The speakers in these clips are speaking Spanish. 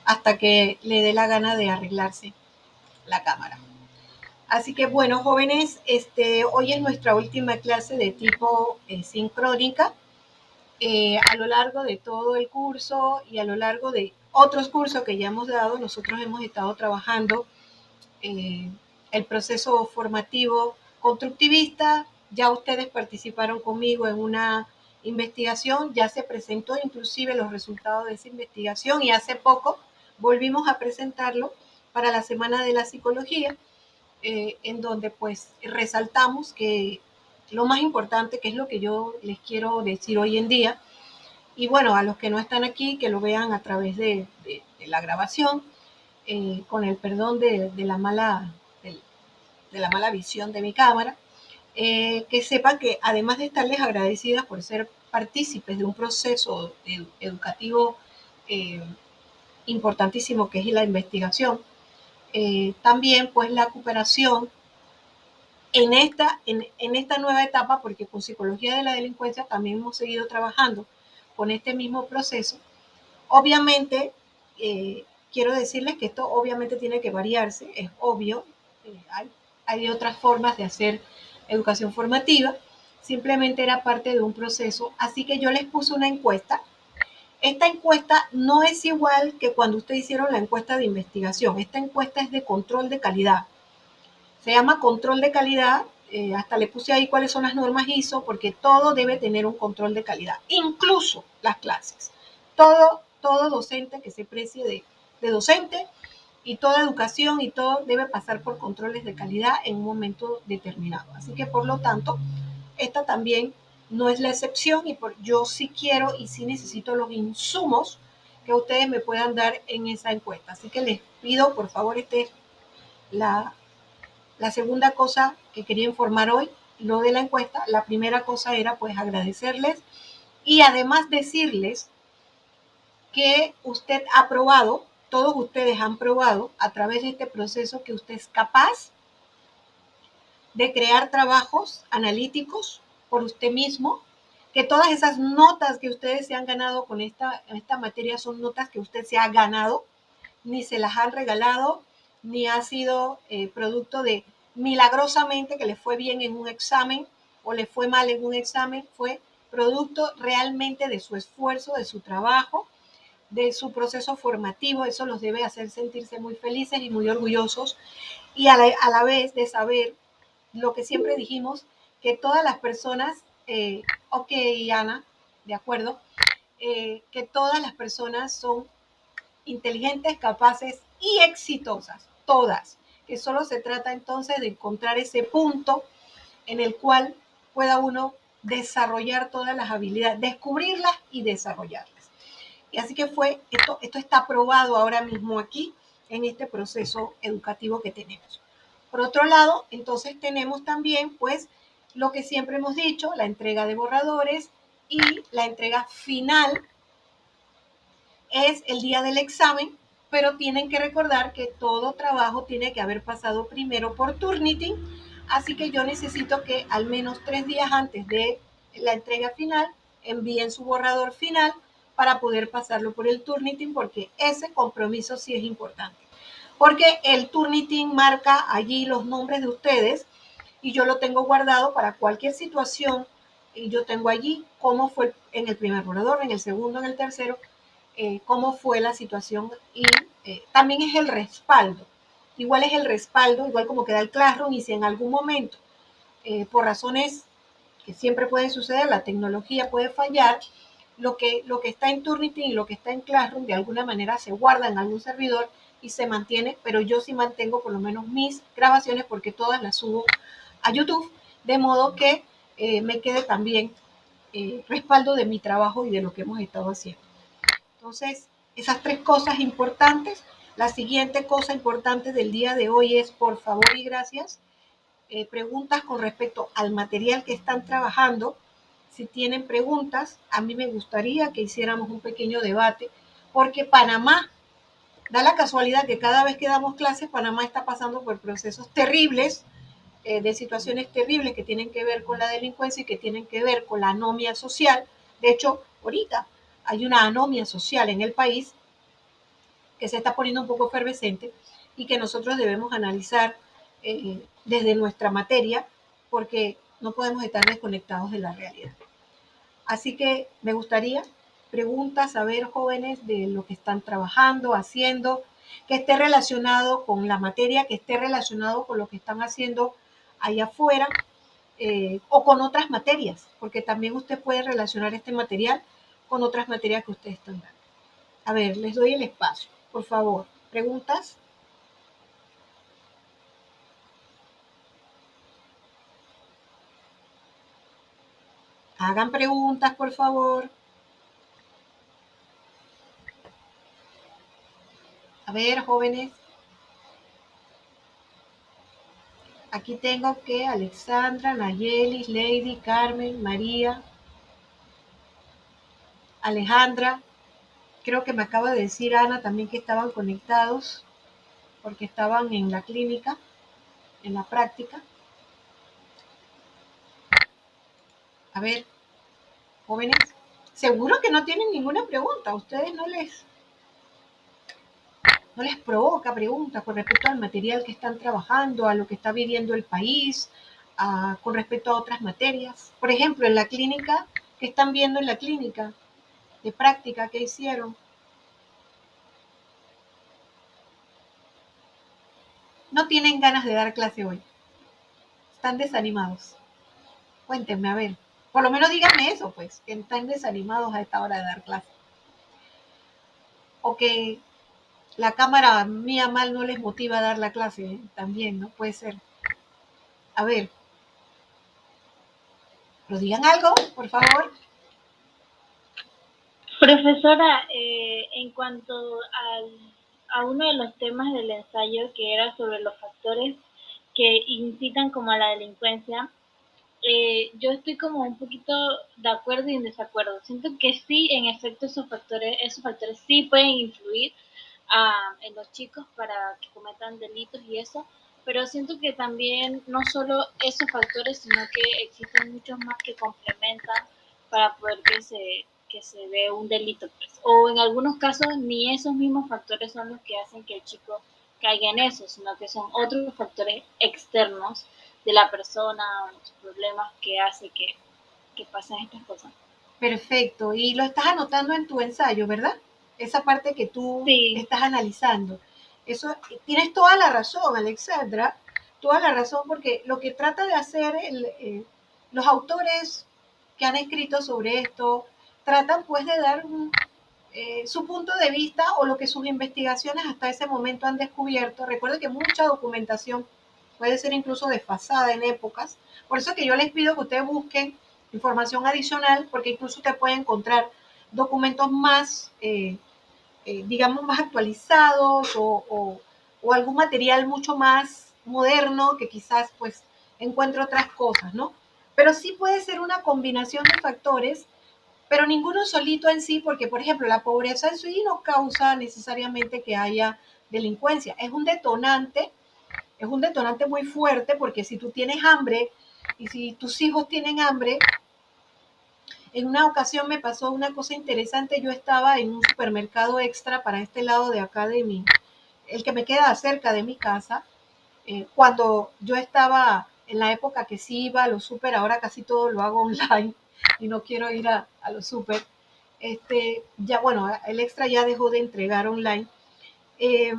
hasta que le dé la gana de arreglarse la cámara. Así que bueno, jóvenes, hoy es nuestra última clase de tipo sincrónica. A lo largo de todo el curso y a lo largo de otros cursos que ya hemos dado, nosotros hemos estado trabajando eh, el proceso formativo constructivista. Ya ustedes participaron conmigo en una investigación, ya se presentó inclusive los resultados de esa investigación y hace poco volvimos a presentarlo para la Semana de la Psicología, en donde pues resaltamos que lo más importante, que es lo que yo les quiero decir hoy en día, y bueno, a los que no están aquí, que lo vean a través de la grabación, con el perdón de la mala visión de mi cámara, que sepan que además de estarles agradecidas por ser partícipes de un proceso educativo eh, importantísimo que es la investigación, también pues la cooperación en esta nueva etapa, porque con psicología de la delincuencia también hemos seguido trabajando con este mismo proceso. Obviamente, quiero decirles que esto obviamente tiene que variarse, es obvio, hay otras formas de hacer educación formativa, simplemente era parte de un proceso, así que yo les puse una encuesta. Esta encuesta no es igual que cuando ustedes hicieron la encuesta de investigación, esta encuesta es de control de calidad, se llama control de calidad, hasta le puse ahí cuáles son las normas ISO, porque todo debe tener un control de calidad, incluso las clases. Todo docente que se precie de docente y toda educación y todo debe pasar por controles de calidad en un momento determinado. Así que por lo tanto, esta también no es la excepción y yo sí quiero y sí necesito los insumos que ustedes me puedan dar en esa encuesta. Así que les pido, por favor, la, la segunda cosa que quería informar hoy, lo de la encuesta. La primera cosa era pues agradecerles y además decirles que usted ha probado, todos ustedes han probado a través de este proceso que usted es capaz de crear trabajos analíticos por usted mismo, que todas esas notas que ustedes se han ganado con esta materia son notas que usted se ha ganado, ni se las han regalado, ni ha sido producto de milagrosamente que le fue bien en un examen o le fue mal en un examen, fue producto realmente de su esfuerzo, de su trabajo, de su proceso formativo. Eso los debe hacer sentirse muy felices y muy orgullosos y a la vez de saber lo que siempre dijimos, que todas las personas, ok, Ana, de acuerdo, que todas las personas son inteligentes, capaces y exitosas, todas, que solo se trata entonces de encontrar ese punto en el cual pueda uno desarrollar todas las habilidades, descubrirlas y desarrollarlas. Y así que esto está probado ahora mismo aquí en este proceso educativo que tenemos. Por otro lado, entonces tenemos también pues lo que siempre hemos dicho, la entrega de borradores y la entrega final es el día del examen, pero tienen que recordar que todo trabajo tiene que haber pasado primero por Turnitin, así que yo necesito que al menos 3 días antes de la entrega final envíen su borrador final para poder pasarlo por el Turnitin, porque ese compromiso sí es importante. Porque el Turnitin marca allí los nombres de ustedes y yo lo tengo guardado para cualquier situación y yo tengo allí cómo fue en el primer borrador, en el segundo, en el tercero, cómo fue la situación y también es el respaldo. Igual es el respaldo, igual como queda el Classroom y si en algún momento, por razones que siempre pueden suceder, la tecnología puede fallar, lo que está en Turnitin y lo que está en Classroom de alguna manera se guarda en algún servidor y se mantiene, pero yo sí mantengo por lo menos mis grabaciones porque todas las subo a YouTube, de modo que me quede también respaldo de mi trabajo y de lo que hemos estado haciendo. Entonces, esas 3 cosas importantes. La siguiente cosa importante del día de hoy es, por favor y gracias, preguntas con respecto al material que están trabajando. Si tienen preguntas, a mí me gustaría que hiciéramos un pequeño debate, porque Panamá, da la casualidad que cada vez que damos clases, Panamá está pasando por procesos terribles, de situaciones terribles que tienen que ver con la delincuencia y que tienen que ver con la anomia social. De hecho, ahorita hay una anomia social en el país que se está poniendo un poco efervescente y que nosotros debemos analizar desde nuestra materia, porque no podemos estar desconectados de la realidad. Así que me gustaría preguntas, saber, jóvenes, de lo que están trabajando, haciendo, que esté relacionado con la materia, que esté relacionado con lo que están haciendo allá afuera, o con otras materias, porque también usted puede relacionar este material con otras materias que ustedes están dando. A ver, les doy el espacio, por favor. ¿Preguntas? Hagan preguntas, por favor. A ver, jóvenes. Aquí tengo que Alexandra, Nayeli, Lady, Carmen, María, Alejandra. Creo que me acaba de decir Ana también que estaban conectados porque estaban en la clínica, en la práctica. A ver, jóvenes, seguro que no tienen ninguna pregunta. ¿A ustedes no les provoca preguntas con respecto al material que están trabajando, a lo que está viviendo el país, con respecto a otras materias? Por ejemplo, en la clínica, ¿qué están viendo en la clínica de práctica? ¿Qué hicieron? No tienen ganas de dar clase hoy. Están desanimados. Cuéntenme, a ver. Por lo menos díganme eso, pues, que están desanimados a esta hora de dar clase. O que la cámara mía mal no les motiva a dar la clase, ¿eh? También, ¿no? Puede ser. A ver, ¿pero digan algo, por favor? Profesora, en cuanto a uno de los temas del ensayo que era sobre los factores que incitan como a la delincuencia, yo estoy como un poquito de acuerdo y en desacuerdo. Siento que sí, en efecto, esos factores sí pueden influir en los chicos para que cometan delitos y eso, pero siento que también no solo esos factores, sino que existen muchos más que complementan para poder que se dé un delito, pues. O en algunos casos ni esos mismos factores son los que hacen que el chico caiga en eso, sino que son otros factores externos de la persona, los problemas que hace que pasen estas cosas. Perfecto. Y lo estás anotando en tu ensayo, ¿verdad? Esa parte que tú Sí, estás analizando. Eso, tienes toda la razón, Alexandra, toda la razón, porque lo que trata de hacer los autores que han escrito sobre esto, tratan pues de dar su punto de vista o lo que sus investigaciones hasta ese momento han descubierto. Recuerda que mucha documentación puede ser incluso desfasada en épocas. Por eso que yo les pido que ustedes busquen información adicional, porque incluso usted puede encontrar documentos más, digamos, más actualizados o algún material mucho más moderno que quizás pues encuentre otras cosas, ¿no? Pero sí puede ser una combinación de factores, pero ninguno solito en sí, porque por ejemplo la pobreza en sí no causa necesariamente que haya delincuencia, es un detonante muy fuerte, porque si tú tienes hambre y si tus hijos tienen hambre, en una ocasión me pasó una cosa interesante. Yo estaba en un supermercado extra para este lado de acá de mí, el que me queda cerca de mi casa, cuando yo estaba en la época que sí iba a los super, ahora casi todo lo hago online y no quiero ir a los super. Ya bueno, el extra ya dejó de entregar online. Eh,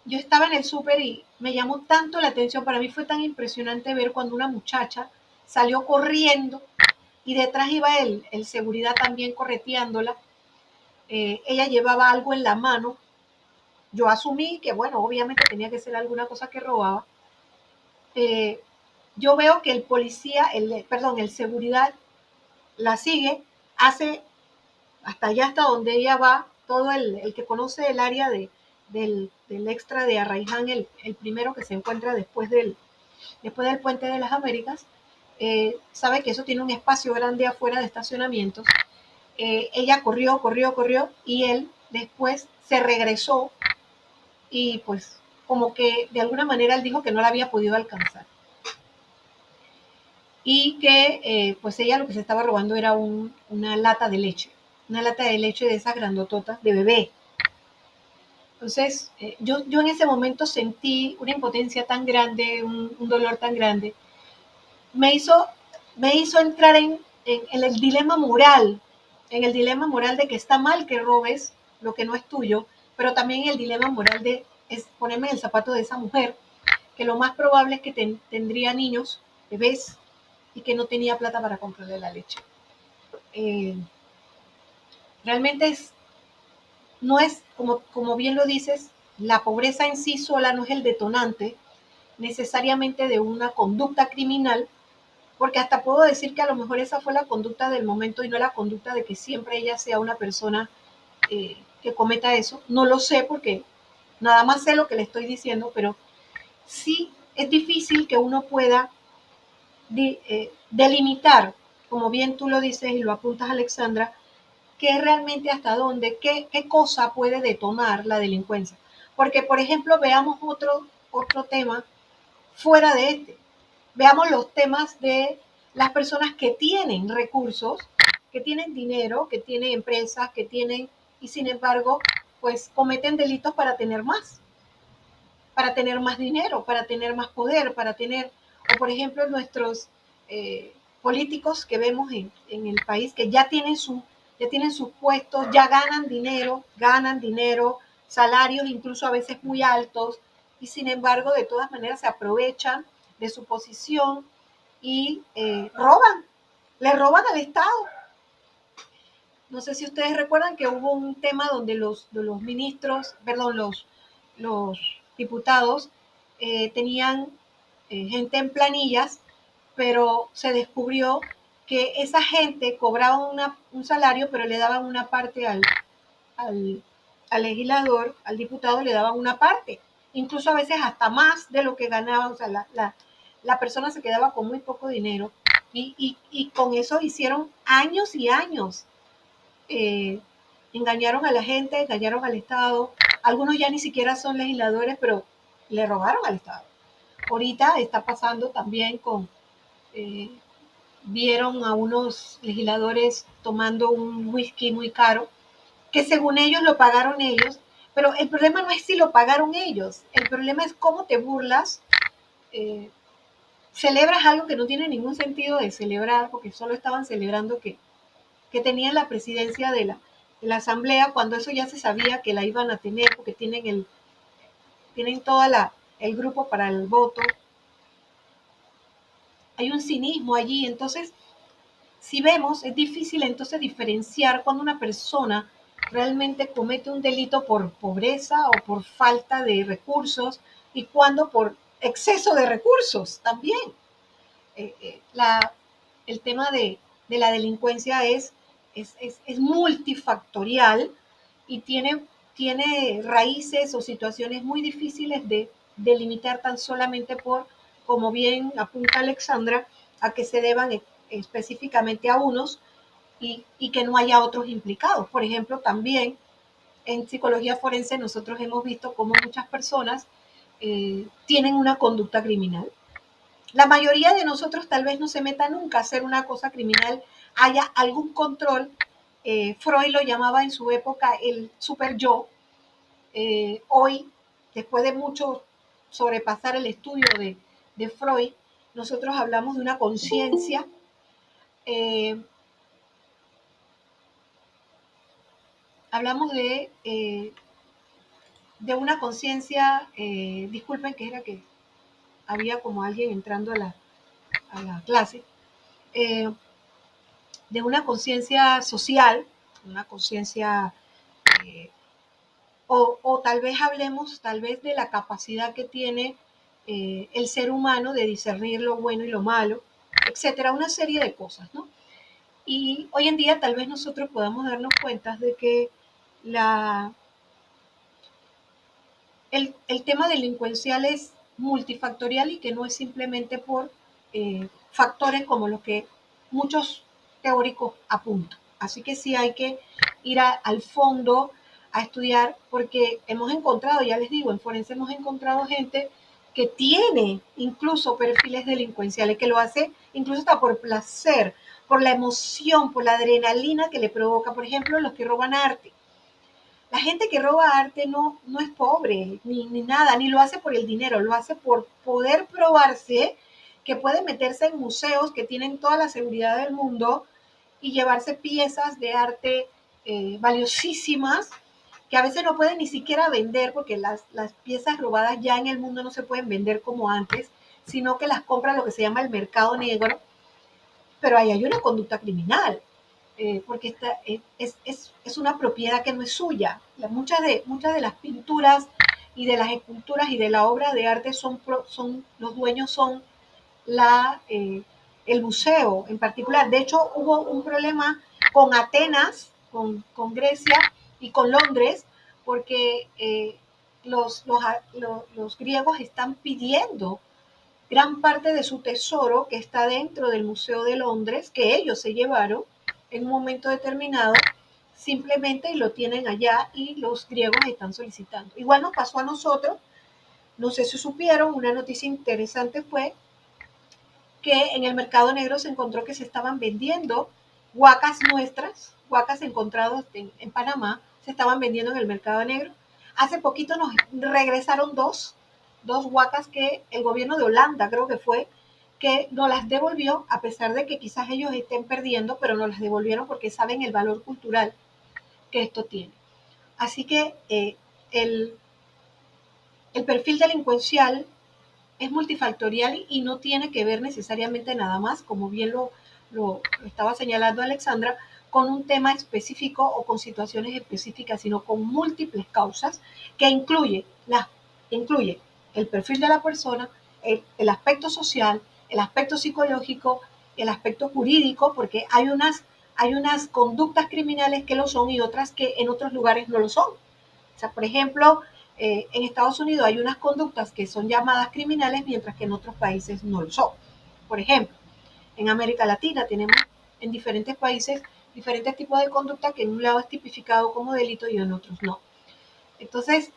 yo estaba en el súper y me llamó tanto la atención, para mí fue tan impresionante ver cuando una muchacha salió corriendo y detrás iba el seguridad también correteándola. Ella llevaba algo en la mano. Yo asumí que, bueno, obviamente tenía que ser alguna cosa que robaba. Eh, yo veo que el policía, perdón, el seguridad la sigue, hace hasta allá, hasta donde ella va, todo el que conoce el área del extra de Arraiján, el primero que se encuentra después del Puente de las Américas, sabe que eso tiene un espacio grande afuera de estacionamientos. Ella corrió, corrió, corrió y él después se regresó y pues como que de alguna manera él dijo que no la había podido alcanzar y que pues ella lo que se estaba robando era una lata de leche de esas grandototas de bebé. Entonces, yo en ese momento sentí una impotencia tan grande, un dolor tan grande. Me hizo, me hizo entrar en el dilema moral, en el dilema moral de que está mal que robes lo que no es tuyo, pero también el dilema moral de es ponerme en el zapato de esa mujer, que lo más probable es que tendría niños, bebés, y que no tenía plata para comprarle la leche. Eh, realmente no es, como bien lo dices, la pobreza en sí sola no es el detonante necesariamente de una conducta criminal, porque hasta puedo decir que a lo mejor esa fue la conducta del momento y no la conducta de que siempre ella sea una persona que cometa eso. No lo sé porque nada más sé lo que le estoy diciendo, pero sí es difícil que uno pueda delimitar, como bien tú lo dices y lo apuntas, Alexandra, qué realmente hasta dónde, qué cosa puede detonar la delincuencia. Porque, por ejemplo, veamos otro tema fuera de este. Veamos los temas de las personas que tienen recursos, que tienen dinero, que tienen empresas, que tienen, y sin embargo, pues cometen delitos para tener más dinero, para tener más poder, para tener, o por ejemplo, nuestros políticos que vemos en el país que ya tienen sus puestos, ya ganan dinero, salarios incluso a veces muy altos, y sin embargo, de todas maneras se aprovechan de su posición y le roban al Estado. No sé si ustedes recuerdan que hubo un tema donde los ministros, perdón, los diputados tenían gente en planillas, pero se descubrió que esa gente cobraba un salario, pero le daban una parte al, al legislador, al diputado, le daban una parte, incluso a veces hasta más de lo que ganaba, o sea, la persona se quedaba con muy poco dinero y con eso hicieron años y años. eh, Engañaron a la gente, engañaron al Estado. Algunos ya ni siquiera son legisladores, pero le robaron al Estado. Ahorita está pasando también eh, vieron a unos legisladores tomando un whisky muy caro, que según ellos lo pagaron ellos, pero el problema no es si lo pagaron ellos, el problema es cómo te burlas, eh, celebras algo que no tiene ningún sentido de celebrar, porque solo estaban celebrando que tenían la presidencia de la asamblea, cuando eso ya se sabía que la iban a tener, porque tienen toda el grupo para el voto. Hay un cinismo allí, entonces, si vemos, es difícil entonces diferenciar cuando una persona realmente comete un delito por pobreza o por falta de recursos y cuando por exceso de recursos también. Eh, eh, la, el tema de la delincuencia es multifactorial y tiene raíces o situaciones muy difíciles de delimitar tan solamente por, como bien apunta Alexandra, a que se deban específicamente a unos y que no haya otros implicados. Por ejemplo, también en psicología forense nosotros hemos visto cómo muchas personas tienen una conducta criminal. La mayoría de nosotros tal vez no se meta nunca a hacer una cosa criminal, haya algún control. Freud lo llamaba en su época el super yo. Hoy, después de mucho sobrepasar el estudio de Freud, nosotros hablamos de una conciencia, eh, hablamos de una conciencia, disculpen que era que había como alguien entrando a la clase, eh, de una conciencia social, una conciencia, eh, o tal vez hablemos tal vez de la capacidad que tiene el ser humano de discernir lo bueno y lo malo, etcétera, una serie de cosas, ¿no? Y hoy en día tal vez nosotros podamos darnos cuenta de que la, el tema delincuencial es multifactorial y que no es simplemente por factores como los que muchos teóricos apuntan. Así que sí hay que ir al fondo a estudiar porque hemos encontrado, ya les digo, en forense hemos encontrado gente que tiene incluso perfiles delincuenciales, que lo hace incluso hasta por placer, por la emoción, por la adrenalina que le provoca. Por ejemplo, los que roban arte. La gente que roba arte no es pobre, ni nada, ni lo hace por el dinero, lo hace por poder probarse que puede meterse en museos que tienen toda la seguridad del mundo y llevarse piezas de arte valiosísimas que a veces no pueden ni siquiera vender porque las piezas robadas ya en el mundo no se pueden vender como antes, sino que las compra lo que se llama el mercado negro, pero ahí hay una conducta criminal, porque es una propiedad que no es suya. Muchas de las pinturas y de las esculturas y de la obra de arte son los dueños son la, el museo en particular. De hecho, hubo un problema con Atenas, con Grecia y con Londres, porque los griegos están pidiendo gran parte de su tesoro que está dentro del Museo de Londres, que ellos se llevaron en un momento determinado, simplemente y lo tienen allá y los griegos están solicitando. Igual nos pasó a nosotros, no sé si supieron, una noticia interesante fue que en el mercado negro se encontró que se estaban vendiendo huacas nuestras, huacas encontradas en Panamá, se estaban vendiendo en el mercado negro. Hace poquito nos regresaron dos huacas que el gobierno de Holanda, creo que fue, que nos las devolvió, a pesar de que quizás ellos estén perdiendo, pero nos las devolvieron porque saben el valor cultural que esto tiene. Así que el perfil delincuencial es multifactorial y no tiene que ver necesariamente nada más, como bien lo estaba señalando Alexandra, con un tema específico o con situaciones específicas, sino con múltiples causas que incluye el perfil de la persona, el aspecto social, el aspecto psicológico, el aspecto jurídico, porque hay unas conductas criminales que lo son y otras que en otros lugares no lo son. O sea, por ejemplo, en Estados Unidos hay unas conductas que son llamadas criminales, mientras que en otros países no lo son. Por ejemplo, en América Latina tenemos en diferentes países diferentes tipos de conducta que en un lado es tipificado como delito y en otros no. Entonces,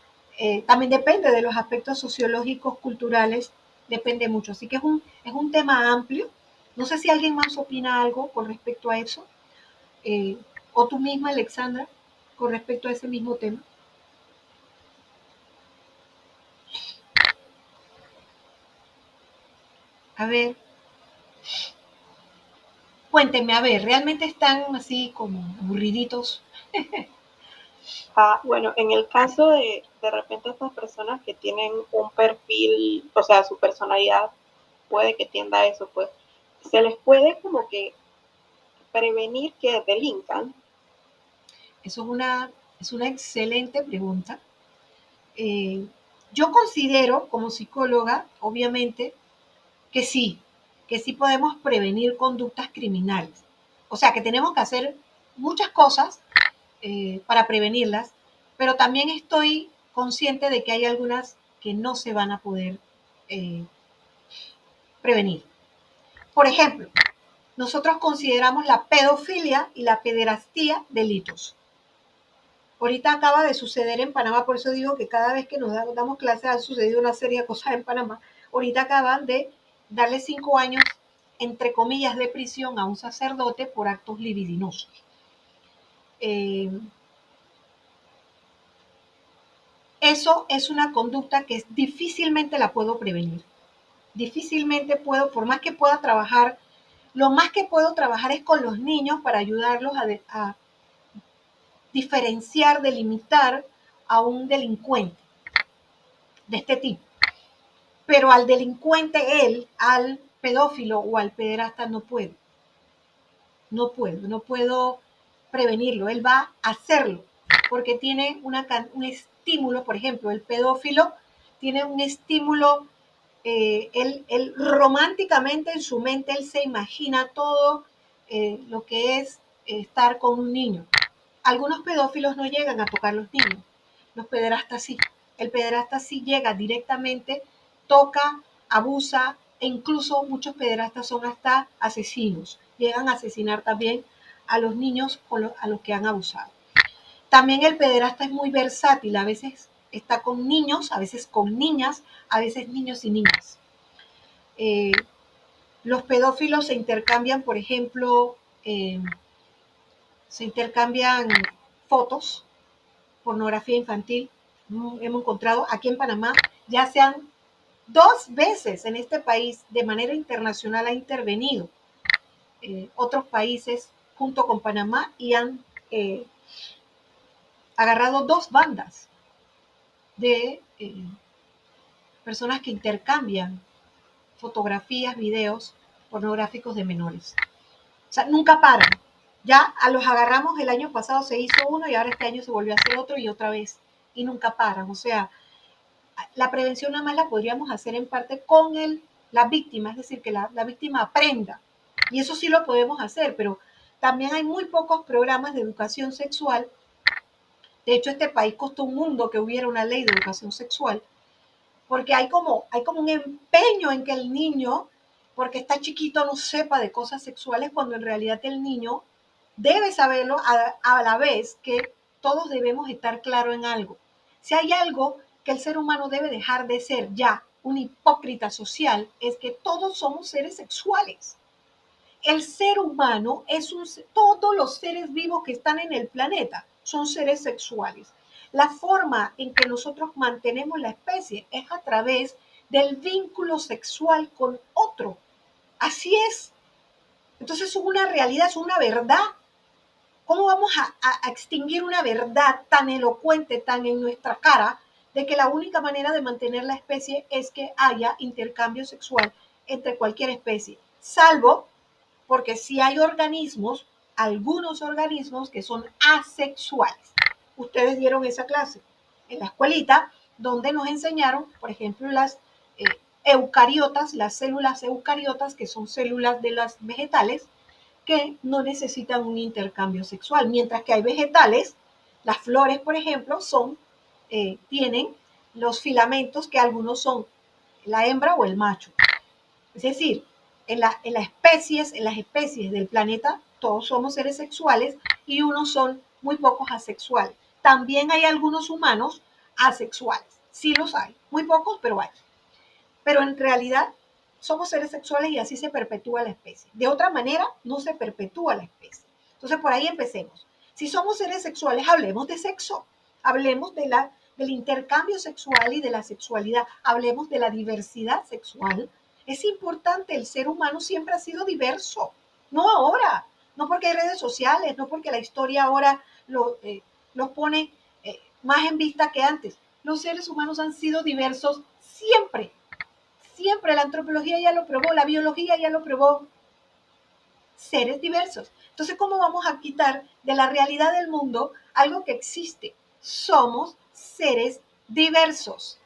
también depende de los aspectos sociológicos, culturales, depende mucho. Así que es un tema amplio. No sé si alguien más opina algo con respecto a eso, eh, o tú misma, Alexandra, con respecto a ese mismo tema. A ver, cuéntenme, a ver, ¿realmente están así como aburriditos? Bueno, en el caso de repente estas personas que tienen un perfil, o sea, su personalidad puede que tienda a eso, pues se les puede como que prevenir que delincan. Eso es una excelente pregunta. Eh, yo considero como psicóloga, obviamente, que que sí podemos prevenir conductas criminales. O sea, que tenemos que hacer muchas cosas para prevenirlas, pero también estoy consciente de que hay algunas que no se van a poder eh, prevenir. Por ejemplo, nosotros consideramos la pedofilia y la pederastía delitos. Ahorita acaba de suceder en Panamá, por eso digo que cada vez que nos damos clases han sucedido una serie de cosas en Panamá. Ahorita acaban de darle 5 años, entre comillas, de prisión a un sacerdote por actos libidinosos. Eh, Eso es una conducta que difícilmente la puedo prevenir. Difícilmente puedo, por más que pueda trabajar, lo más que puedo trabajar es con los niños para ayudarlos a diferenciar, delimitar a un delincuente de este tipo. Pero al delincuente, al pedófilo o al pederasta no puedo. No puedo prevenirlo. Él va a hacerlo porque tiene un estímulo, por ejemplo, el pedófilo tiene un estímulo, él románticamente en su mente, él se imagina todo lo que es estar con un niño. Algunos pedófilos no llegan a tocar a los niños, los pederastas sí. El pederasta sí llega directamente, toca, abusa, e incluso muchos pederastas son hasta asesinos. Llegan a asesinar también a los niños a los que han abusado. También el pederasta es muy versátil, a veces está con niños, a veces con niñas, a veces niños y niñas. Eh, los pedófilos se intercambian, por ejemplo, se intercambian fotos, pornografía infantil. Hemos encontrado aquí en Panamá, ya sean 2 veces en este país de manera internacional ha intervenido otros países junto con Panamá y han agarrado 2 bandas de personas que intercambian fotografías, videos pornográficos de menores. O sea, nunca paran. Ya a los agarramos el año pasado, se hizo uno y ahora este año se volvió a hacer otro y otra vez. Y nunca paran. O sea, la prevención nada más la podríamos hacer en parte con la víctima, es decir, que la víctima aprenda. Y eso sí lo podemos hacer, pero también hay muy pocos programas de educación sexual. De hecho, este país costó un mundo que hubiera una ley de educación sexual, porque hay como un empeño en que el niño, porque está chiquito, no sepa de cosas sexuales, cuando en realidad el niño debe saberlo a la vez que todos debemos estar claros en algo. Si hay algo que el ser humano debe dejar de ser ya un hipócrita social, es que todos somos seres sexuales. El ser humano todos los seres vivos que están en el planeta son seres sexuales. La forma en que nosotros mantenemos la especie es a través del vínculo sexual con otro. Así es. Entonces es una realidad, es una verdad. ¿Cómo vamos a extinguir una verdad tan elocuente, tan en nuestra cara, de que la única manera de mantener la especie es que haya intercambio sexual entre cualquier especie? Salvo porque sí hay organismos, algunos organismos que son asexuales. Ustedes dieron esa clase en la escuelita donde nos enseñaron, por ejemplo, las eucariotas, las células eucariotas, que son células de las vegetales, que no necesitan un intercambio sexual, mientras que hay vegetales, las flores, por ejemplo, tienen los filamentos que algunos son la hembra o el macho. Es decir, en las especies del planeta, todos somos seres sexuales y unos son muy pocos asexuales. También hay algunos humanos asexuales. Sí los hay, muy pocos, pero hay. Pero en realidad somos seres sexuales y así se perpetúa la especie. De otra manera, no se perpetúa la especie. Entonces, por ahí empecemos. Si somos seres sexuales, hablemos de sexo, hablemos del intercambio sexual y de la sexualidad, hablemos de la diversidad sexual. Es importante, el ser humano siempre ha sido diverso, no ahora, no porque hay redes sociales, no porque la historia ahora los pone más en vista que antes. Los seres humanos han sido diversos siempre. Siempre la antropología ya lo probó, la biología ya lo probó. Seres diversos. Entonces, ¿cómo vamos a quitar de la realidad del mundo algo que existe? Somos seres diversos.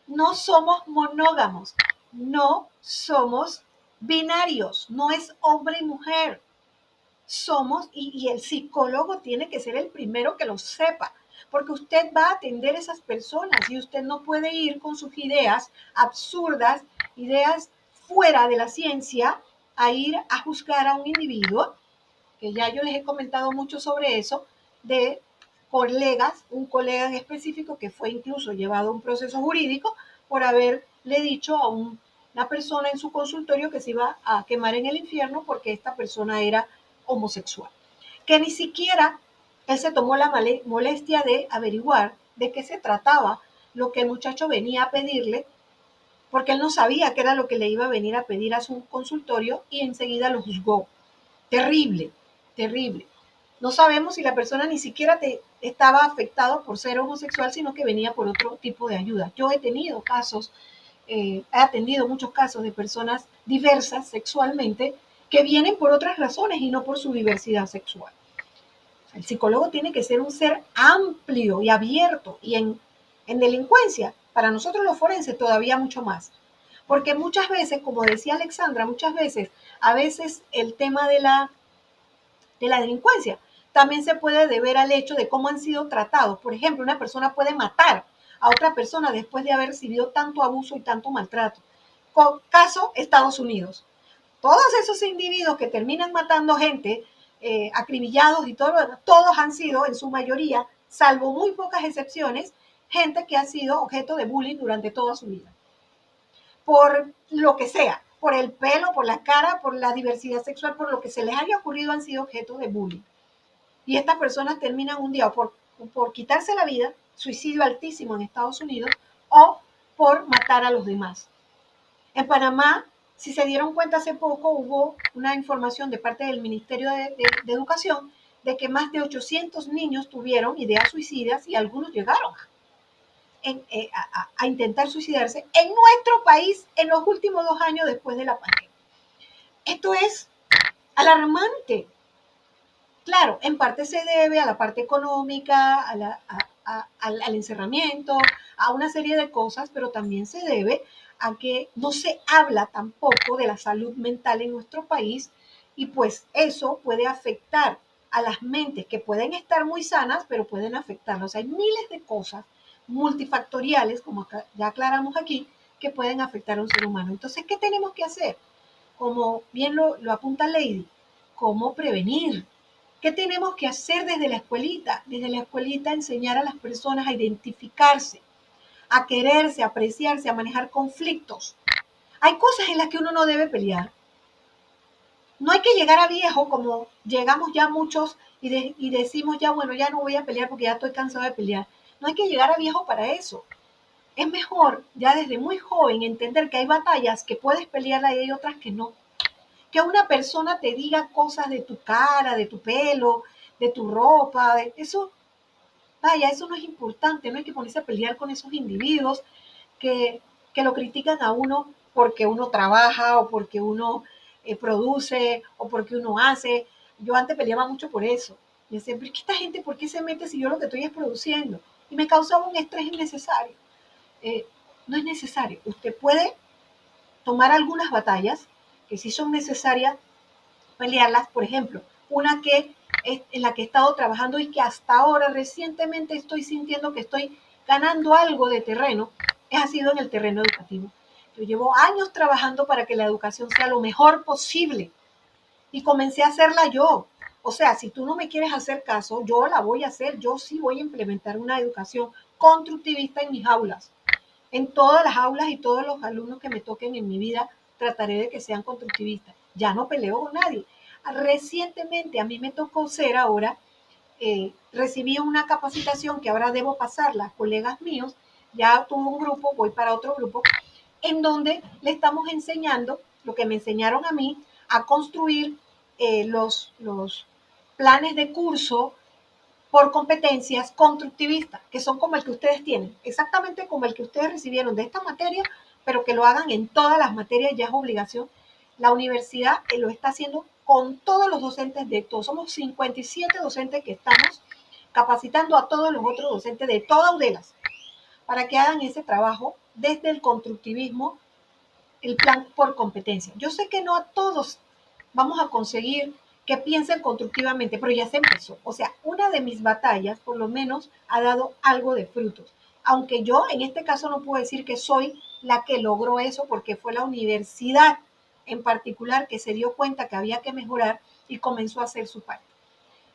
No somos monógamos. No somos binarios. No es hombre y mujer. Somos, y el psicólogo tiene que ser el primero que lo sepa, porque usted va a atender a esas personas y usted no puede ir con sus ideas absurdas, ideas fuera de la ciencia, a ir a juzgar a un individuo, que ya yo les he comentado mucho sobre eso, de colegas, un colega en específico que fue incluso llevado a un proceso jurídico por haberle dicho a una persona en su consultorio que se iba a quemar en el infierno porque esta persona era homosexual, que ni siquiera él se tomó la molestia de averiguar de qué se trataba lo que el muchacho venía a pedirle, porque él no sabía qué era lo que le iba a venir a pedir a su consultorio y enseguida lo juzgó. Terrible, terrible. No sabemos si la persona ni siquiera estaba afectado por ser homosexual, sino que venía por otro tipo de ayuda. Yo he tenido casos, he atendido muchos casos de personas diversas sexualmente que vienen por otras razones y no por su diversidad sexual. El psicólogo tiene que ser un ser amplio y abierto, y en delincuencia, para nosotros los forenses todavía mucho más. Porque muchas veces, como decía Alexandra, a veces el tema de la delincuencia también se puede deber al hecho de cómo han sido tratados. Por ejemplo, una persona puede matar a otra persona después de haber recibido tanto abuso y tanto maltrato. Caso Estados Unidos. Todos esos individuos que terminan matando gente, acribillados y todo, todos han sido, en su mayoría, salvo muy pocas excepciones, gente que ha sido objeto de bullying durante toda su vida. Por lo que sea, por el pelo, por la cara, por la diversidad sexual, por lo que se les haya ocurrido, han sido objeto de bullying. Y estas personas terminan un día por por quitarse la vida, suicidio altísimo en Estados Unidos, o por matar a los demás. En Panamá, si se dieron cuenta hace poco, hubo una información de parte del Ministerio de Educación de que más de 800 niños tuvieron ideas suicidas y algunos llegaron a intentar suicidarse en nuestro país en los últimos 2 años después de la pandemia. Esto es alarmante. Claro, en parte se debe a la parte económica, al encerramiento, a una serie de cosas, pero también se debe a que no se habla tampoco de la salud mental en nuestro país y pues eso puede afectar a las mentes que pueden estar muy sanas, pero pueden afectarnos. Hay miles de cosas multifactoriales, como ya aclaramos aquí, que pueden afectar a un ser humano. Entonces, ¿qué tenemos que hacer? Como bien lo apunta Lady, ¿cómo prevenir? ¿Qué tenemos que hacer desde la escuelita? Desde la escuelita enseñar a las personas a identificarse, a quererse, a apreciarse, a manejar conflictos. Hay cosas en las que uno no debe pelear. No hay que llegar a viejo como llegamos ya muchos y decimos ya, bueno, ya no voy a pelear porque ya estoy cansado de pelear. No hay que llegar a viejo para eso. Es mejor ya desde muy joven entender que hay batallas que puedes pelear y hay otras que no. Que una persona te diga cosas de tu cara, de tu pelo, de tu ropa, eso, vaya, eso no es importante, no hay que ponerse a pelear con esos individuos que, que lo critican a uno porque uno trabaja o porque uno produce o porque uno hace. Yo antes peleaba mucho por eso. Y decía, pero ¿qué esta gente por qué se mete si yo lo que estoy es produciendo? Y me causaba un estrés innecesario. Eh, no es necesario. Usted puede tomar algunas batallas que sí son necesarias pelearlas, por ejemplo, una que es en la que he estado trabajando y que hasta ahora recientemente estoy sintiendo que estoy ganando algo de terreno, ha sido en el terreno educativo. Yo llevo años trabajando para que la educación sea lo mejor posible y comencé a hacerla yo. O sea, si tú no me quieres hacer caso, yo la voy a hacer, yo sí voy a implementar una educación constructivista en mis aulas. En todas las aulas y todos los alumnos que me toquen en mi vida, trataré de que sean constructivistas. Ya no peleo con nadie. Recientemente a mí me tocó ser ahora, recibí una capacitación que ahora debo pasarla a colegas míos, ya tuve un grupo, voy para otro grupo, en donde le estamos enseñando lo que me enseñaron a mí, a construir los planes de curso por competencias constructivistas, que son como el que ustedes tienen, exactamente como el que ustedes recibieron de esta materia, pero que lo hagan en todas las materias, ya es obligación. La universidad lo está haciendo con todos los docentes de todos. Somos 57 docentes que estamos capacitando a todos los otros docentes de todas UDELAS para que hagan ese trabajo desde el constructivismo, el plan por competencia. Yo sé que no a todos vamos a conseguir que piensen constructivamente, pero ya se empezó. O sea, una de mis batallas, por lo menos, ha dado algo de frutos. Aunque yo en este caso no puedo decir que soy la que logró eso, porque fue la universidad en particular que se dio cuenta que había que mejorar y comenzó a hacer su parte.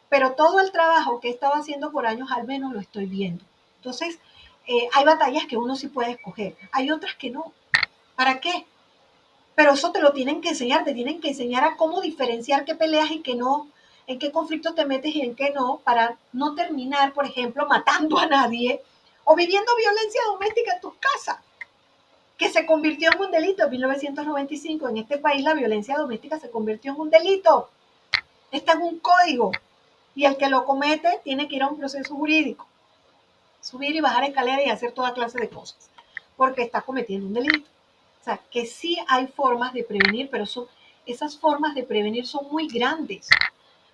Pero todo el trabajo que he estado haciendo por años, al menos lo estoy viendo. Entonces, hay batallas que uno sí puede escoger, hay otras que no. ¿Para qué? Pero eso te lo tienen que enseñar, te tienen que enseñar a cómo diferenciar qué peleas y qué no, en qué conflictos te metes y en qué no, para no terminar, por ejemplo, matando a nadie o viviendo violencia doméstica en tus casas, que se convirtió en un delito en 1995. En este país la violencia doméstica se convirtió en un delito. Está en un código y el que lo comete tiene que ir a un proceso jurídico, subir y bajar escaleras y hacer toda clase de cosas, porque está cometiendo un delito. O sea, que sí hay formas de prevenir, pero esas formas de prevenir son muy grandes.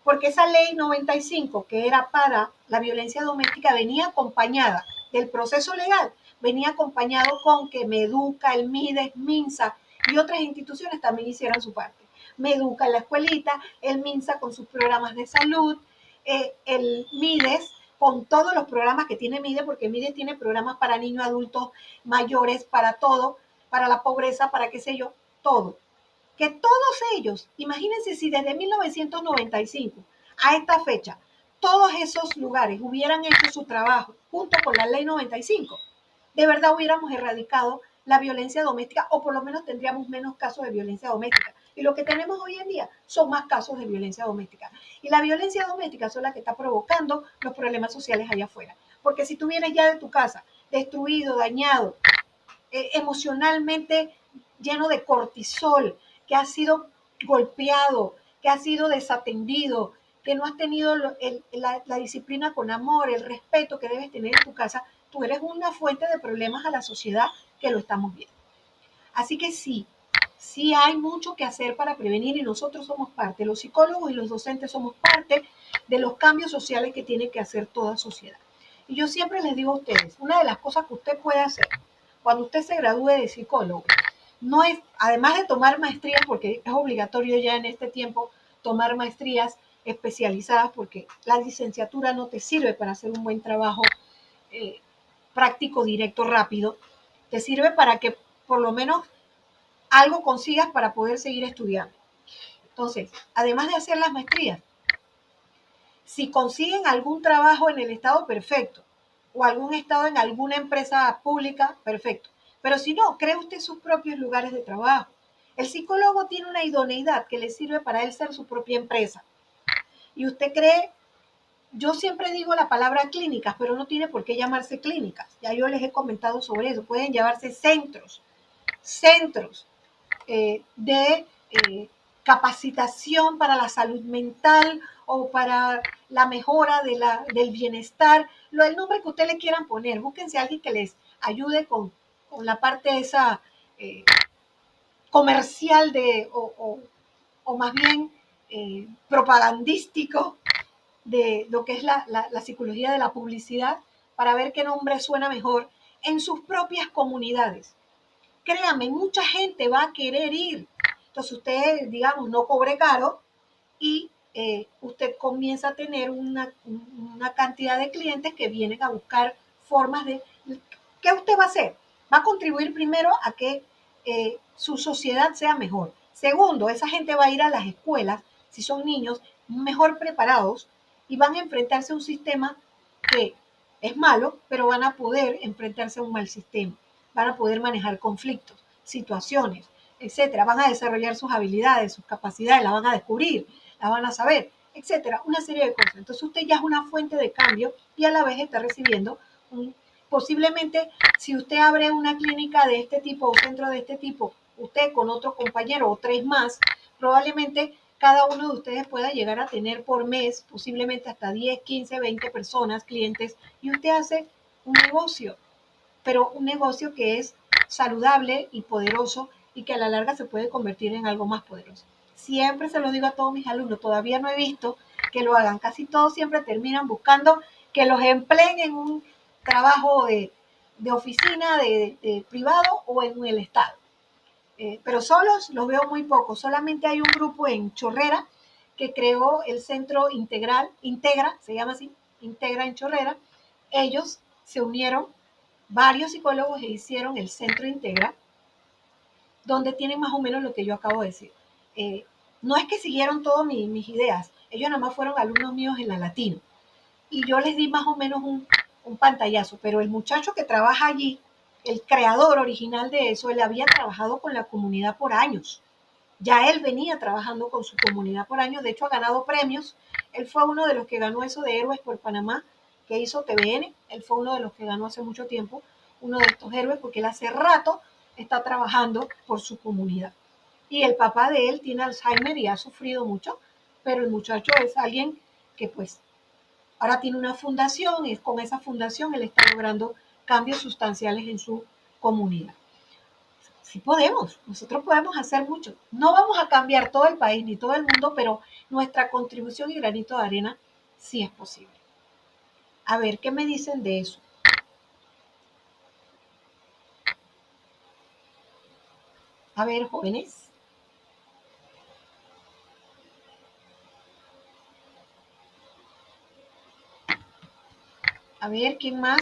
Porque esa ley 95, que era para la violencia doméstica, venía acompañada del proceso legal, venía acompañado con que Meduca, el MIDES, MINSA y otras instituciones también hicieran su parte. Meduca en la escuelita, el MINSA con sus programas de salud, el MIDES con todos los programas que tiene MIDES, porque MIDES tiene programas para niños, adultos, mayores, para todo, para la pobreza, para qué sé yo, todo. Que todos ellos, imagínense si desde 1995 a esta fecha, todos esos lugares hubieran hecho su trabajo junto con la ley 95, de verdad hubiéramos erradicado la violencia doméstica o por lo menos tendríamos menos casos de violencia doméstica. Y lo que tenemos hoy en día son más casos de violencia doméstica. Y la violencia doméstica es la que está provocando los problemas sociales allá afuera. Porque si tú vienes ya de tu casa destruido, dañado, emocionalmente lleno de cortisol, que has sido golpeado, que has sido desatendido, que no has tenido la disciplina con amor, el respeto que debes tener en tu casa, tú eres una fuente de problemas a la sociedad que lo estamos viendo. Así que sí, sí hay mucho que hacer para prevenir y nosotros somos parte, los psicólogos y los docentes somos parte de los cambios sociales que tiene que hacer toda sociedad. Y yo siempre les digo a ustedes, una de las cosas que usted puede hacer cuando usted se gradúe de psicólogo, no es, además de tomar maestrías, porque es obligatorio ya en este tiempo tomar maestrías especializadas, porque la licenciatura no te sirve para hacer un buen trabajo eh, práctico, directo, rápido, te sirve para que por lo menos algo consigas para poder seguir estudiando. Entonces, además de hacer las maestrías, si consiguen algún trabajo en el estado, perfecto, o algún estado en alguna empresa pública, perfecto. Pero si no, cree usted sus propios lugares de trabajo. El psicólogo tiene una idoneidad que le sirve para él ser su propia empresa. Y usted cree, yo siempre digo la palabra clínicas, pero no tiene por qué llamarse clínicas. Ya yo les he comentado sobre eso. Pueden llamarse centros, centros de capacitación para la salud mental o para la mejora del bienestar, el nombre que ustedes le quieran poner. Búsquense a alguien que les ayude con la parte esa comercial o más bien propagandístico de lo que es la psicología de la publicidad para ver qué nombre suena mejor en sus propias comunidades. Créame, mucha gente va a querer ir. Entonces usted, digamos, no cobre caro y usted comienza a tener una cantidad de clientes que vienen a buscar formas de... ¿Qué usted va a hacer? Va a contribuir primero a que su sociedad sea mejor. Segundo, esa gente va a ir a las escuelas, si son niños, mejor preparados y van a enfrentarse a un sistema que es malo, pero van a poder enfrentarse a un mal sistema. Van a poder manejar conflictos, situaciones, etcétera. Van a desarrollar sus habilidades, sus capacidades, las van a descubrir, las van a saber, etcétera. Una serie de cosas. Entonces usted ya es una fuente de cambio y a la vez está recibiendo posiblemente si usted abre una clínica de este tipo o centro de este tipo, usted con otro compañero o tres más, probablemente cada uno de ustedes pueda llegar a tener por mes posiblemente hasta 10, 15, 20 personas, clientes, y usted hace un negocio, pero un negocio que es saludable y poderoso y que a la larga se puede convertir en algo más poderoso. Siempre se lo digo a todos mis alumnos, todavía no he visto que lo hagan, casi todos siempre terminan buscando que los empleen en un trabajo de oficina, de privado o en el Estado. Pero solos los veo muy pocos. Solamente hay un grupo en Chorrera que creó el Centro Integral, Integra, se llama así, Integra en Chorrera. Ellos se unieron, varios psicólogos, e hicieron el Centro Integra, donde tienen más o menos lo que yo acabo de decir. No es que siguieron todas mis ideas, ellos nada más fueron alumnos míos en la Latino. Y yo les di más o menos un pantallazo, pero el muchacho que trabaja allí, el creador original de eso, él había trabajado con la comunidad por años. Ya él venía trabajando con su comunidad por años, de hecho ha ganado premios. Él fue uno de los que ganó eso de Héroes por Panamá, que hizo TVN. Él fue uno de los que ganó hace mucho tiempo, uno de estos héroes, porque él hace rato está trabajando por su comunidad. Y el papá de él tiene Alzheimer y ha sufrido mucho, pero el muchacho es alguien que pues ahora tiene una fundación y con esa fundación él está logrando cambios sustanciales en su comunidad. Sí podemos, nosotros podemos hacer mucho. No vamos a cambiar todo el país ni todo el mundo, pero nuestra contribución y granito de arena sí es posible. A ver, ¿qué me dicen de eso? A ver, jóvenes. A ver, ¿quién más?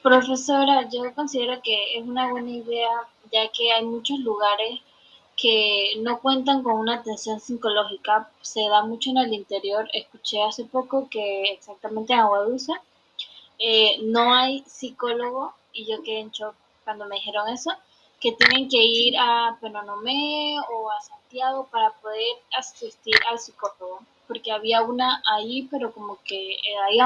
Profesora, yo considero que es una buena idea, ya que hay muchos lugares que no cuentan con una atención psicológica. Se da mucho en el interior. Escuché hace poco que exactamente en Aguadusa no hay psicólogo y yo quedé en shock cuando me dijeron eso. que tienen que ir a Penonomé o a Santiago para poder asistir al psicólogo, porque había una ahí, pero como que ahí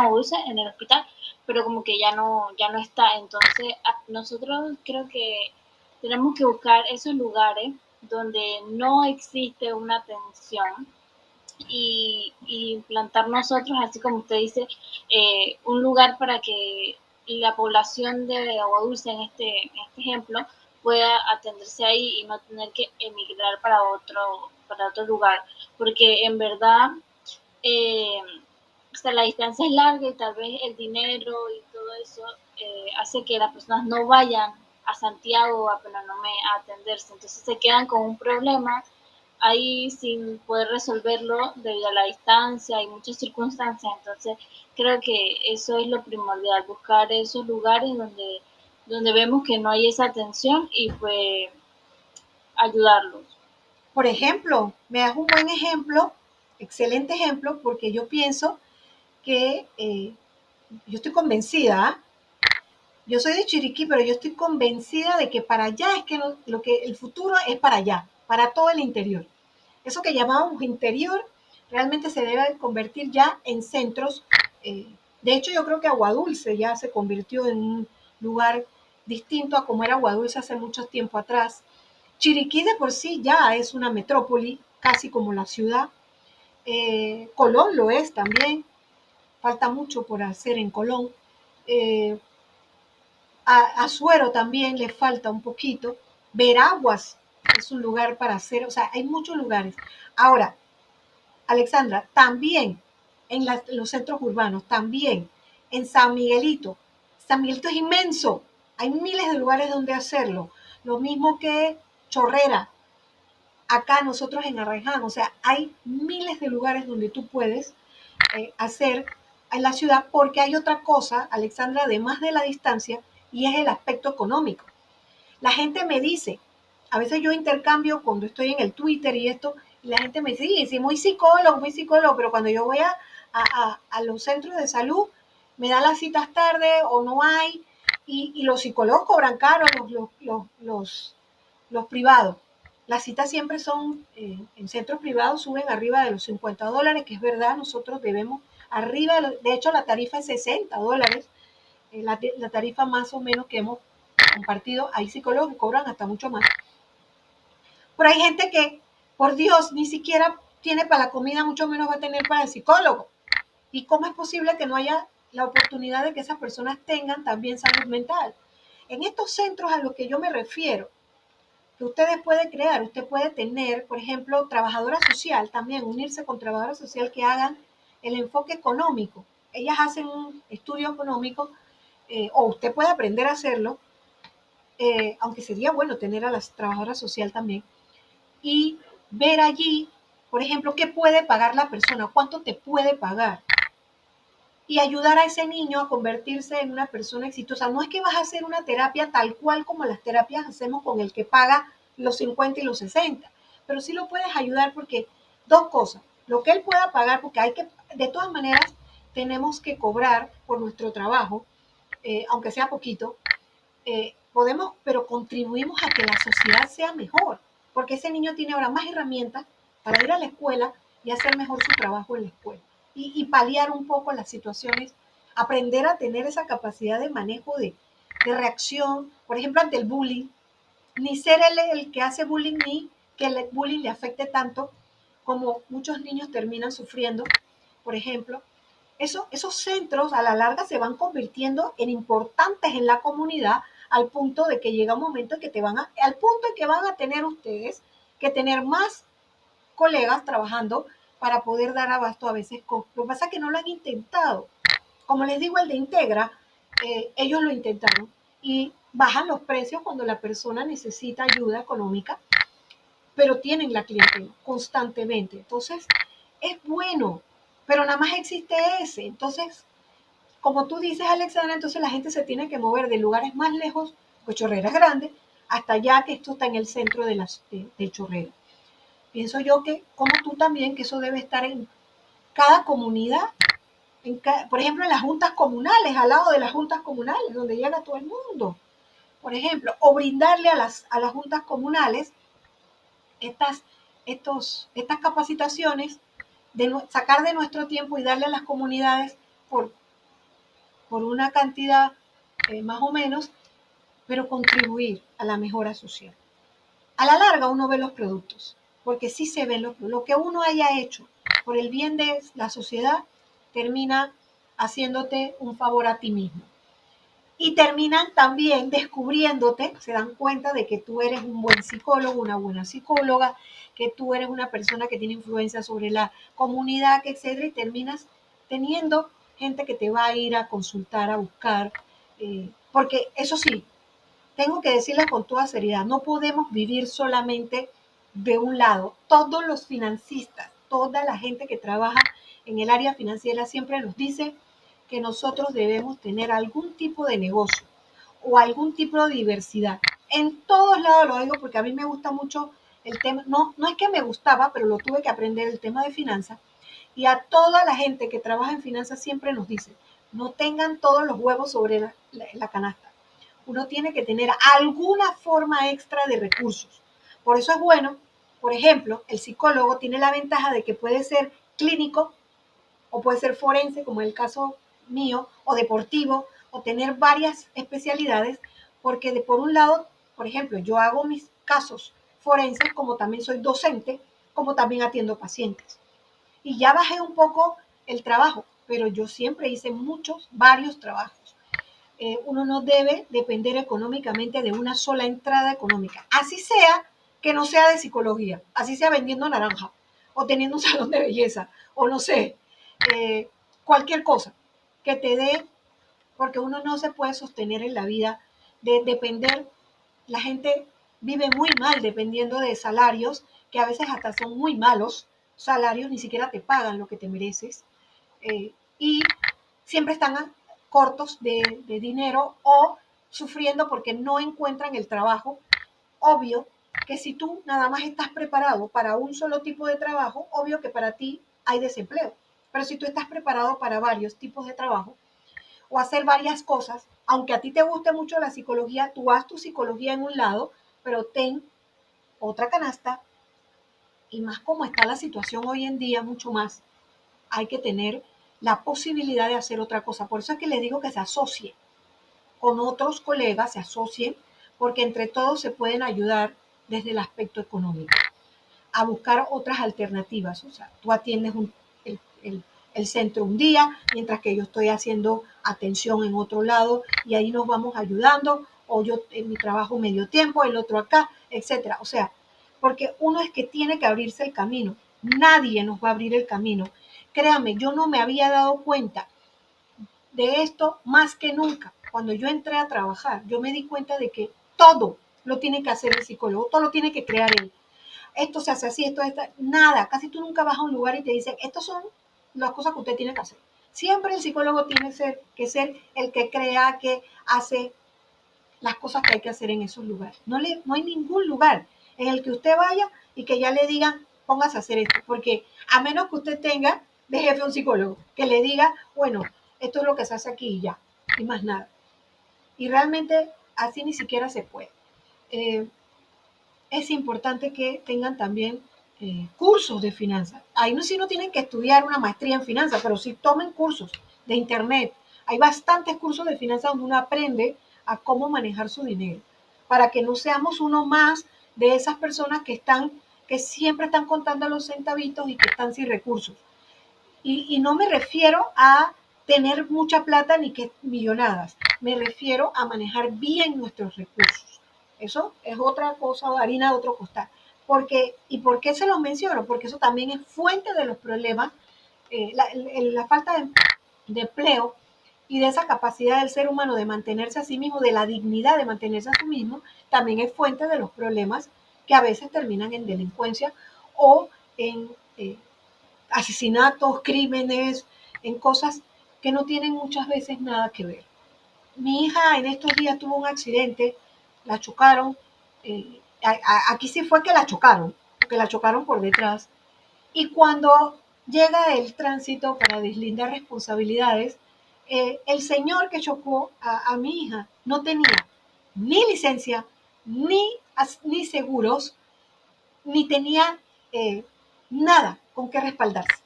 en el hospital, pero como que ya no está. Entonces, nosotros creo que tenemos que buscar esos lugares donde no existe una atención y implantar nosotros, así como usted dice, un lugar para que la población de Agua Dulce, en este ejemplo, pueda atenderse ahí y no tener que emigrar para otro lugar. Porque en verdad, eh, o sea, la distancia es larga y tal vez el dinero y todo eso hace que las personas no vayan a Santiago o a Penonomé a atenderse. Entonces se quedan con un problema ahí sin poder resolverlo debido a la distancia y muchas circunstancias. Entonces creo que eso es lo primordial, buscar esos lugares donde vemos que no hay esa atención y pues ayudarlos. Por ejemplo, me das un buen ejemplo, excelente ejemplo, porque yo pienso que yo estoy convencida, ¿eh? Yo soy de Chiriquí, pero yo estoy convencida de que para allá es que lo que el futuro es para allá, para todo el interior. Eso que llamamos interior realmente se debe convertir ya en centros. eh, de hecho, yo creo que Aguadulce ya se convirtió en un lugar distinto a como era Aguadulce hace mucho tiempo atrás. Chiriquí de por sí ya es una metrópoli, casi como la ciudad. Colón lo es también. Falta mucho por hacer en Colón. Eh, a Azuero también le falta un poquito. Veraguas es un lugar para hacer, o sea, hay muchos lugares. Ahora, Alexandra, también los centros urbanos, también en San Miguelito. San Miguelito es inmenso, hay miles de lugares donde hacerlo. Lo mismo que Chorrera, acá nosotros en Arraiján, o sea, hay miles de lugares donde tú puedes hacer en la ciudad porque hay otra cosa, Alexandra, además de la distancia, y es el aspecto económico. La gente me dice, a veces yo intercambio cuando estoy en el Twitter y esto, y la gente me dice, sí, sí, muy psicólogo, pero cuando yo voy a los centros de salud, me dan las citas tarde o no hay, y los psicólogos cobran caro, los privados. Las citas siempre son, en centros privados suben arriba de los $50, que es verdad, nosotros debemos arriba, de hecho la tarifa es $60, la tarifa más o menos que hemos compartido, hay psicólogos que cobran hasta mucho más. Pero hay gente que, por Dios, ni siquiera tiene para la comida, mucho menos va a tener para el psicólogo. ¿Y cómo es posible que no haya la oportunidad de que esas personas tengan también salud mental? En estos centros a los que yo me refiero, que ustedes pueden crear, usted puede tener, por ejemplo, trabajadora social también, unirse con trabajadora social que hagan el enfoque económico. Ellas hacen un estudio económico, o usted puede aprender a hacerlo, aunque sería bueno tener a las trabajadoras social también, y ver allí, por ejemplo, qué puede pagar la persona, cuánto te puede pagar, y ayudar a ese niño a convertirse en una persona exitosa. No es que vas a hacer una terapia tal cual como las terapias hacemos con el que paga los 50 y los 60, pero sí lo puedes ayudar porque dos cosas, lo que él pueda pagar, porque hay que, de todas maneras, tenemos que cobrar por nuestro trabajo, aunque sea poquito, podemos, pero contribuimos a que la sociedad sea mejor, porque ese niño tiene ahora más herramientas para ir a la escuela y hacer mejor su trabajo en la escuela y paliar un poco las situaciones, aprender a tener esa capacidad de manejo de reacción, por ejemplo, ante el bullying, ni ser el que hace bullying ni que el bullying le afecte tanto como muchos niños terminan sufriendo, por ejemplo. Esos centros a la larga se van convirtiendo en importantes en la comunidad al punto de que llega un momento en que al punto en que van a tener ustedes que tener más colegas trabajando para poder dar abasto a veces lo que pasa es que no lo han intentado. Como les digo, el de Integra, ellos lo intentaron y bajan los precios cuando la persona necesita ayuda económica, pero tienen la clientela constantemente. Entonces, es bueno, pero nada más existe ese. Entonces, como tú dices, Alexandra, entonces la gente se tiene que mover de lugares más lejos, pues Chorrera es grande, hasta allá que esto está en el centro de Chorrera. Pienso yo que, como tú también, que eso debe estar en cada comunidad, por ejemplo, en las juntas comunales, al lado de las juntas comunales, donde llega todo el mundo. por ejemplo, o brindarle a las juntas comunales estas, estas capacitaciones, sacar de nuestro tiempo y darle a las comunidades por, por una cantidad más o menos, pero contribuir a la mejora social. A la larga uno ve los productos, porque sí se ven lo que uno haya hecho por el bien de la sociedad termina haciéndote un favor a ti mismo. Y terminan también descubriéndote, se dan cuenta de que tú eres un buen psicólogo, una buena psicóloga, que tú eres una persona que tiene influencia sobre la comunidad, etcétera, y terminas teniendo gente que te va a ir a consultar, a buscar, porque eso sí, tengo que decirles con toda seriedad, no podemos vivir solamente de un lado. Todos los financistas, toda la gente que trabaja en el área financiera siempre nos dice que nosotros debemos tener algún tipo de negocio o algún tipo de diversidad. En todos lados lo digo porque a mí me gusta mucho el tema, no es que me gustaba, pero lo tuve que aprender el tema de finanzas. Y a toda la gente que trabaja en finanzas siempre nos dice, no tengan todos los huevos sobre la canasta. Uno tiene que tener alguna forma extra de recursos. Por eso es bueno, por ejemplo, el psicólogo tiene la ventaja de que puede ser clínico o puede ser forense, como es el caso mío, o deportivo, o tener varias especialidades, porque por un lado, por ejemplo, yo hago mis casos forenses, como también soy docente, como también atiendo pacientes. Y ya bajé un poco el trabajo, pero yo siempre hice varios trabajos. Uno no debe depender económicamente de una sola entrada económica, así sea que no sea de psicología, así sea vendiendo naranja o teniendo un salón de belleza o no sé, eh, cualquier cosa que te dé, porque uno no se puede sostener en la vida de depender. La gente vive muy mal dependiendo de salarios que a veces hasta son muy malos salarios, ni siquiera te pagan lo que te mereces, y siempre están cortos de dinero o sufriendo porque no encuentran el trabajo. Obvio que si tú nada más estás preparado para un solo tipo de trabajo, obvio que para ti hay desempleo. Pero si tú estás preparado para varios tipos de trabajo o hacer varias cosas, aunque a ti te guste mucho la psicología, tú haz tu psicología en un lado, pero ten otra canasta, y más como está la situación hoy en día, mucho más hay que tener la posibilidad de hacer otra cosa. Por eso es que les digo que se asocie con otros colegas, se asocien, porque entre todos se pueden ayudar desde el aspecto económico a buscar otras alternativas. O sea, tú atiendes el centro un día, mientras que yo estoy haciendo atención en otro lado y ahí nos vamos ayudando, o yo en mi trabajo medio tiempo, el otro acá, etcétera. O sea, porque uno es que tiene que abrirse el camino. Nadie nos va a abrir el camino. Créame, yo no me había dado cuenta de esto más que nunca. Cuando yo entré a trabajar, yo me di cuenta de que todo lo tiene que hacer el psicólogo, todo lo tiene que crear él. Esto se hace así, nada, casi tú nunca vas a un lugar y te dicen, estas son las cosas que usted tiene que hacer. Siempre el psicólogo tiene que ser el que crea, que hace las cosas que hay que hacer en esos lugares. No hay ningún lugar en el que usted vaya y que ya le digan, póngase a hacer esto, porque a menos que usted tenga de jefe un psicólogo que le diga, bueno, esto es lo que se hace aquí y ya, y más nada. Y realmente así ni siquiera se puede. Eh, es importante que tengan también cursos de finanzas. Ahí no, sí no tienen que estudiar una maestría en finanzas, pero sí tomen cursos de internet. Hay bastantes cursos de finanzas donde uno aprende a cómo manejar su dinero, para que no seamos uno más de esas personas que siempre están contando los centavitos y que están sin recursos. Y no me refiero a tener mucha plata ni que millonadas, me refiero a manejar bien nuestros recursos. Eso es otra cosa, harina de otro costal. ¿Y por qué se los menciono? Porque eso también es fuente de los problemas, la falta de empleo y de esa capacidad del ser humano de mantenerse a sí mismo, de la dignidad de mantenerse a sí mismo, también es fuente de los problemas que a veces terminan en delincuencia o en asesinatos, crímenes, en cosas que no tienen muchas veces nada que ver. Mi hija en estos días tuvo un accidente, la chocaron, aquí sí fue que la chocaron, porque la chocaron por detrás, y cuando llega el tránsito para deslindar responsabilidades, el señor que chocó a mi hija no tenía ni licencia, ni seguros, ni tenía nada con qué respaldarse.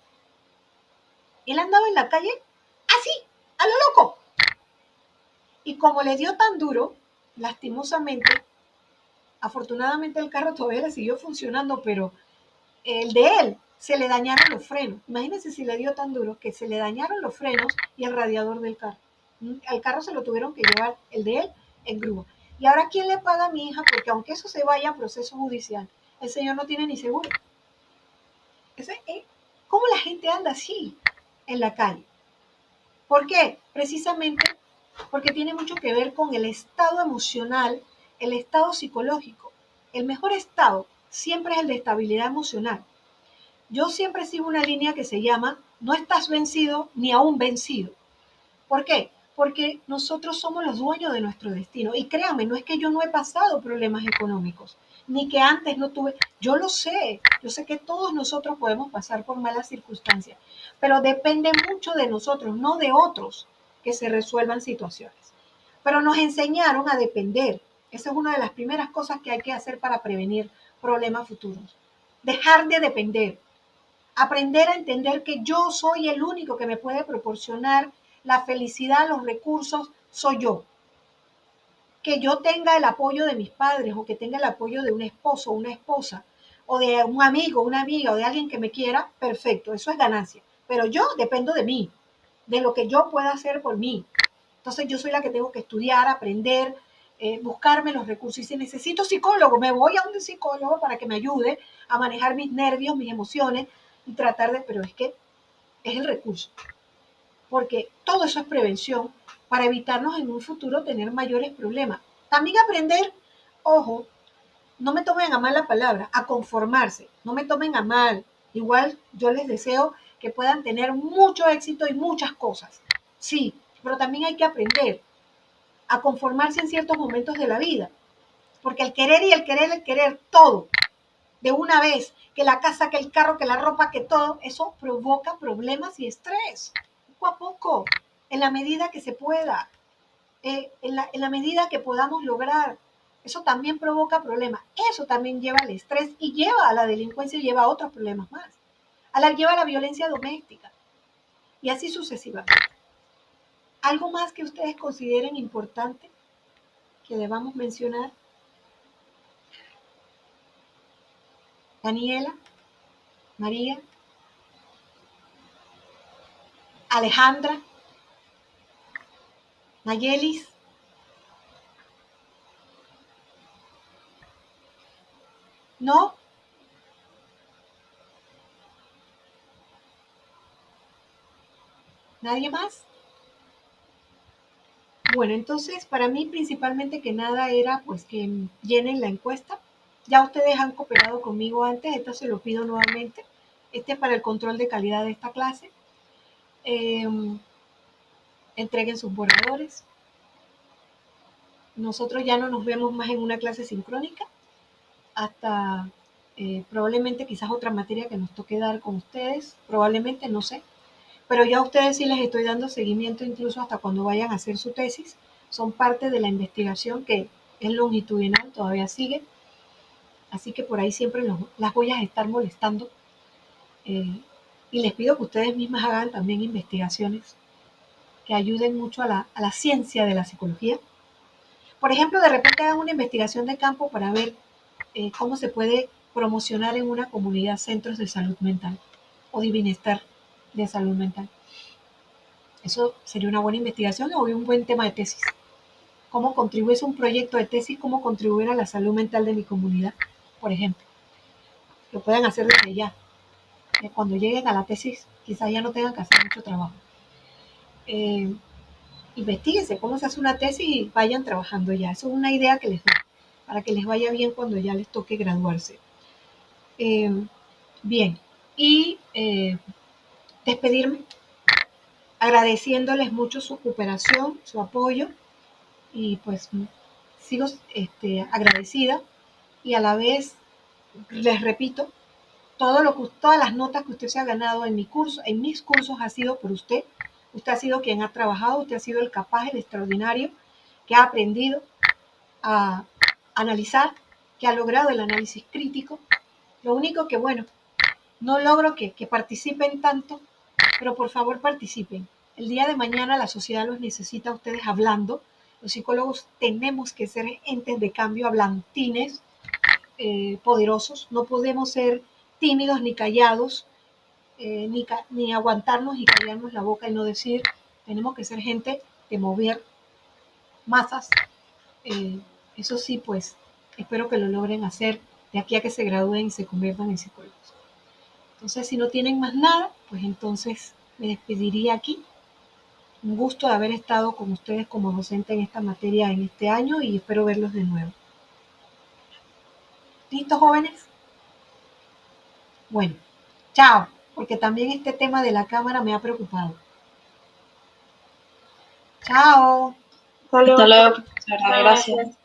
Él andaba en la calle así, a lo loco. Y como le dio tan duro, lastimosamente, afortunadamente el carro todavía le siguió funcionando, pero el de él se le dañaron los frenos. Imagínense si le dio tan duro que se le dañaron los frenos y el radiador del carro. Al carro se lo tuvieron que llevar, el de él, en grúa. Y ahora, ¿quién le paga a mi hija? Porque aunque eso se vaya a proceso judicial, el señor no tiene ni seguro. ¿Cómo la gente anda así en la calle? ¿Por qué? Precisamente porque tiene mucho que ver con el estado emocional, el estado psicológico. El mejor estado siempre es el de estabilidad emocional. Yo siempre sigo una línea que se llama no estás vencido ni aún vencido. ¿Por qué? Porque nosotros somos los dueños de nuestro destino. Y créanme, no es que yo no he pasado problemas económicos, ni que antes no tuve. Yo lo sé, yo sé que todos nosotros podemos pasar por malas circunstancias, pero depende mucho de nosotros, no de otros, que se resuelvan situaciones. Pero nos enseñaron a depender. Esa es una de las primeras cosas que hay que hacer para prevenir problemas futuros. Dejar de depender. Aprender a entender que yo soy el único que me puede proporcionar la felicidad, los recursos, soy yo. Que yo tenga el apoyo de mis padres o que tenga el apoyo de un esposo o una esposa o de un amigo, una amiga o de alguien que me quiera, perfecto, eso es ganancia. Pero yo dependo de mí, de lo que yo pueda hacer por mí. Entonces yo soy la que tengo que estudiar, aprender, buscarme los recursos. Y si necesito psicólogo, me voy a un psicólogo para que me ayude a manejar mis nervios, mis emociones y tratar de, pero es que es el recurso. Porque todo eso es prevención para evitarnos en un futuro tener mayores problemas. También aprender, ojo, no me tomen a mal la palabra, a conformarse, no me tomen a mal. Igual yo les deseo que puedan tener mucho éxito y muchas cosas. Sí, pero también hay que aprender a conformarse en ciertos momentos de la vida. Porque el querer y el querer todo de una vez, que la casa, que el carro, que la ropa, que todo, eso provoca problemas y estrés. Poco a poco, en la medida que se pueda, en la medida que podamos lograr. Eso también provoca problemas. Eso también lleva al estrés y lleva a la delincuencia y lleva a otros problemas más. Lleva a la violencia doméstica y así sucesivamente. ¿Algo más que ustedes consideren importante que debamos mencionar? Daniela, María, Alejandra, Nayelis. ¿No? ¿Nadie más? Bueno, entonces para mí principalmente que nada era pues que llenen la encuesta. Ya ustedes han cooperado conmigo antes, esto se lo pido nuevamente. Este es para el control de calidad de esta clase. Entreguen sus borradores. Nosotros ya no nos vemos más en una clase sincrónica hasta probablemente quizás otra materia que nos toque dar con ustedes, probablemente, no sé. Pero ya a ustedes sí les estoy dando seguimiento incluso hasta cuando vayan a hacer su tesis. Son parte de la investigación que es longitudinal, todavía sigue. Así que por ahí siempre las voy a estar molestando. Y les pido que ustedes mismas hagan también investigaciones que ayuden mucho a la ciencia de la psicología. Por ejemplo, de repente hagan una investigación de campo para ver cómo se puede promocionar en una comunidad centros de salud mental o de bienestar de salud mental. Eso sería una buena investigación o un buen tema de tesis. ¿Cómo contribuye un proyecto de tesis? ¿Cómo contribuir a la salud mental de mi comunidad? Por ejemplo, lo pueden hacer desde ya. Cuando lleguen a la tesis, quizás ya no tengan que hacer mucho trabajo. Investíguense cómo se hace una tesis y vayan trabajando ya. Eso es una idea que les doy, para que les vaya bien cuando ya les toque graduarse. Bien, y despedirme agradeciéndoles mucho su cooperación, su apoyo, y pues sigo agradecida y a la vez les repito, todas las notas que usted se ha ganado en mi curso, en mis cursos ha sido por usted. Usted ha sido quien ha trabajado, usted ha sido el capaz, el extraordinario, que ha aprendido a analizar, que ha logrado el análisis crítico. Lo único que, bueno, no logro que participen tanto, pero por favor participen. El día de mañana la sociedad los necesita a ustedes hablando. Los psicólogos tenemos que ser entes de cambio, hablantines, poderosos. No podemos ser tímidos ni callados, ni aguantarnos y callarnos la boca y no decir. Tenemos que ser gente de mover masas. Eso sí, pues espero que lo logren hacer de aquí a que se gradúen y se conviertan en psicólogos. Entonces, si no tienen más nada, pues entonces me despediría aquí. Un gusto de haber estado con ustedes como docente en esta materia en este año y espero verlos de nuevo. ¿Listos, jóvenes? Bueno, chao, porque también este tema de la cámara me ha preocupado. Chao. Hasta luego, Hasta luego, profesora. Gracias.